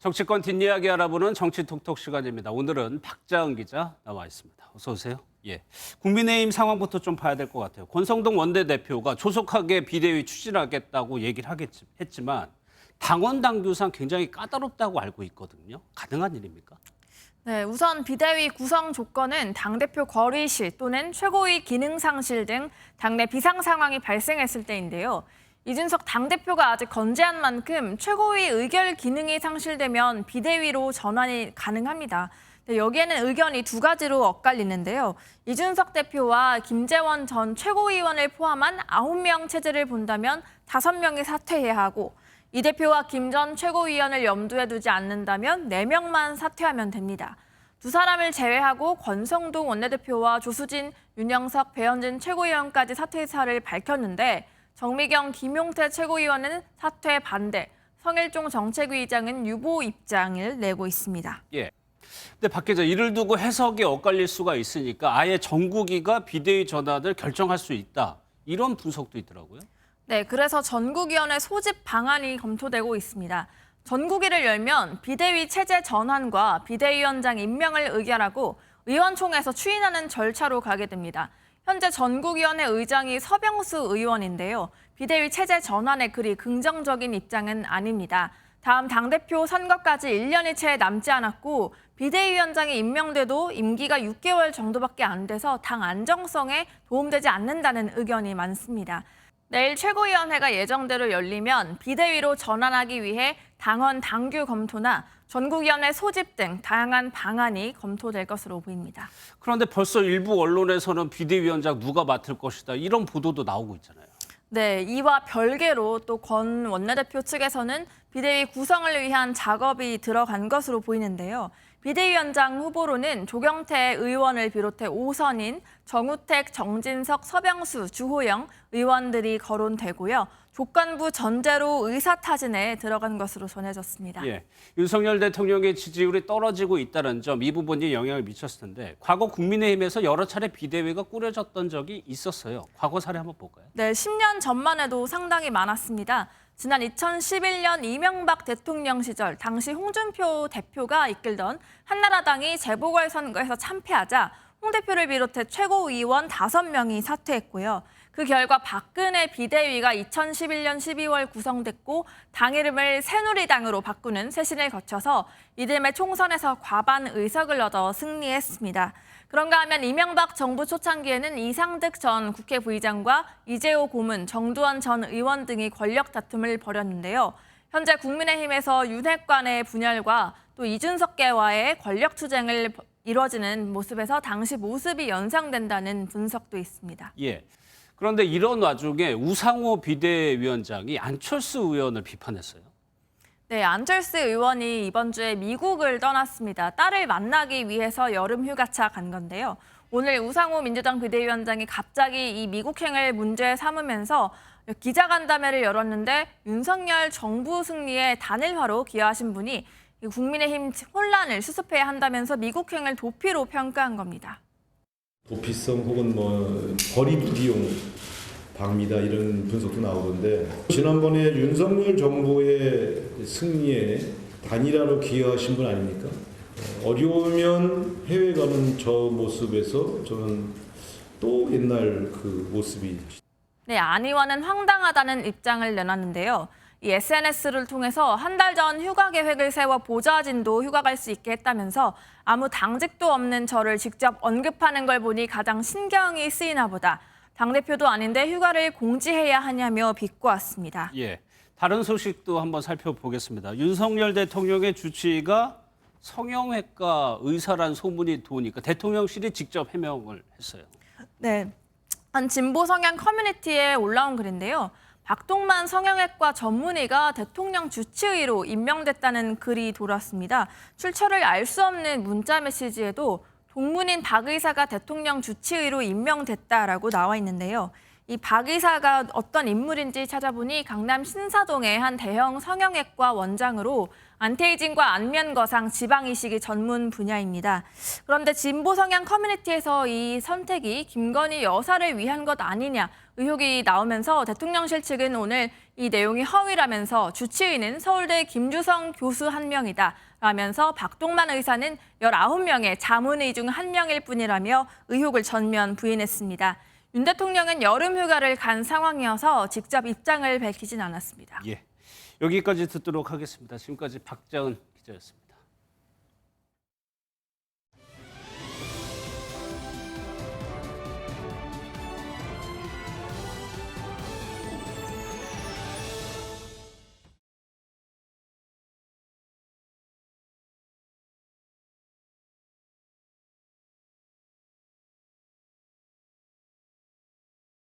정치권 뒷이야기 알아보는 정치톡톡 시간입니다. 오늘은 박자은 기자 나와 있습니다. 어서 오세요. 예, 국민의힘 상황부터 좀 봐야 될 것 같아요. 권성동 원내대표가 조속하게 비대위 추진하겠다고 얘기를 했지만 당원 당규상 굉장히 까다롭다고 알고 있거든요. 가능한 일입니까? 네, 우선 비대위 구성 조건은 당대표 거리실 또는 최고위 기능 상실 등 당내 비상 상황이 발생했을 때인데요. 이준석 당대표가 아직 건재한 만큼 최고위 의결 기능이 상실되면 비대위로 전환이 가능합니다. 여기에는 의견이 두 가지로 엇갈리는데요. 이준석 대표와 김재원 전 최고위원을 포함한 9명 체제를 본다면 5명이 사퇴해야 하고 이 대표와 김 전 최고위원을 염두에 두지 않는다면 4명만 사퇴하면 됩니다. 두 사람을 제외하고 권성동 원내대표와 조수진, 윤영석, 배현진 최고위원까지 사퇴 의사를 밝혔는데 정미경, 김용태 최고위원은 사퇴 반대, 성일종 정책위의장은 유보 입장을 내고 있습니다. 예. 근데 박 기자, 이를 두고 해석이 엇갈릴 수가 있으니까 아예 전국위가 비대위 전환을 결정할 수 있다. 이런 분석도 있더라고요. 네, 그래서 전국위원회 소집 방안이 검토되고 있습니다. 전국위를 열면 비대위 체제 전환과 비대위원장 임명을 의결하고 의원총회에서 추인하는 절차로 가게 됩니다. 현재 전국위원회 의장이 서병수 의원인데요. 비대위 체제 전환에 그리 긍정적인 입장은 아닙니다. 다음 당대표 선거까지 1년이 채 남지 않았고 비대위원장이 임명돼도 임기가 6개월 정도밖에 안 돼서 당 안정성에 도움되지 않는다는 의견이 많습니다. 내일 최고위원회가 예정대로 열리면 비대위로 전환하기 위해 당원 당규 검토나 전국위원회 소집 등 다양한 방안이 검토될 것으로 보입니다. 그런데 벌써 일부 언론에서는 비대위원장 누가 맡을 것이다. 이런 보도도 나오고 있잖아요. 네, 이와 별개로 또 권 원내대표 측에서는 비대위 구성을 위한 작업이 들어간 것으로 보이는데요. 비대위원장 후보로는 조경태 의원을 비롯해 5선인 정우택, 정진석, 서병수, 주호영 의원들이 거론되고요. 조건부 전제로 의사타진에 들어간 것으로 전해졌습니다. 예, 윤석열 대통령의 지지율이 떨어지고 있다는 점, 이 부분이 영향을 미쳤을 텐데 과거 국민의힘에서 여러 차례 비대위가 꾸려졌던 적이 있었어요. 과거 사례 한번 볼까요? 네, 10년 전만 해도 상당히 많았습니다. 지난 2011년 이명박 대통령 시절 당시 홍준표 대표가 이끌던 한나라당이 재보궐선거에서 참패하자 홍 대표를 비롯해 최고위원 5명이 사퇴했고요. 그 결과 박근혜 비대위가 2011년 12월 구성됐고 당 이름을 새누리당으로 바꾸는 쇄신을 거쳐서 이듬해 총선에서 과반 의석을 얻어 승리했습니다. 그런가 하면 이명박 정부 초창기에는 이상득 전 국회 부의장과 이재호 고문, 정두원 전 의원 등이 권력 다툼을 벌였는데요. 현재 국민의힘에서 윤핵관의 분열과 또 이준석계와의 권력 투쟁을 이뤄지는 모습에서 당시 모습이 연상된다는 분석도 있습니다. 예. 그런데 이런 와중에 우상호 비대위원장이 안철수 의원을 비판했어요. 네, 안철수 의원이 이번 주에 미국을 떠났습니다. 딸을 만나기 위해서 여름 휴가차 간 건데요. 오늘 우상호 민주당 비대위원장이 갑자기 이 미국행을 문제 삼으면서 기자간담회를 열었는데 윤석열 정부 승리에 단일화로 기여하신 분이 국민의힘 혼란을 수습해야 한다면서 미국행을 도피로 평가한 겁니다. 도피성 혹은 거리두기용 방미다 이런 분석도 나오던데 지난번에 윤석열 정부의 승리에 단일화로 기여하신 분 아닙니까? 어려우면 해외 가는 저 모습에서 저는 또 옛날 그 모습이. 네, 안 의원은 황당하다는 입장을 내놨는데요. 이 SNS를 통해서 한 달 전 휴가 계획을 세워 보좌진도 휴가 갈 수 있게 했다면서 아무 당직도 없는 저를 직접 언급하는 걸 보니 가장 신경이 쓰이나 보다. 당대표도 아닌데 휴가를 공지해야 하냐며 비꼬았습니다. 예, 다른 소식도 한번 살펴보겠습니다. 윤석열 대통령의 주치의가 성형외과 의사란 소문이 도니까 대통령실이 직접 해명을 했어요. 네, 한 진보 성향 커뮤니티에 올라온 글인데요. 박동만 성형외과 전문의가 대통령 주치의로 임명됐다는 글이 돌았습니다. 출처를 알 수 없는 문자 메시지에도 동문인 박 의사가 대통령 주치의로 임명됐다라고 나와 있는데요. 이 박 의사가 어떤 인물인지 찾아보니 강남 신사동의 한 대형 성형외과 원장으로 안티에이징과 안면 거상, 지방 이식이 전문 분야입니다. 그런데 진보 성향 커뮤니티에서 이 선택이 김건희 여사를 위한 것 아니냐 의혹이 나오면서 대통령실 측은 오늘 이 내용이 허위라면서 주치의는 서울대 김주성 교수 1명이다 라면서 박동만 의사는 19명의 자문의 중 1명일 뿐이라며 의혹을 전면 부인했습니다. 윤 대통령은 여름 휴가를 간 상황이어서 직접 입장을 밝히진 않았습니다. 예, 여기까지 듣도록 하겠습니다. 지금까지 박자은 기자였습니다.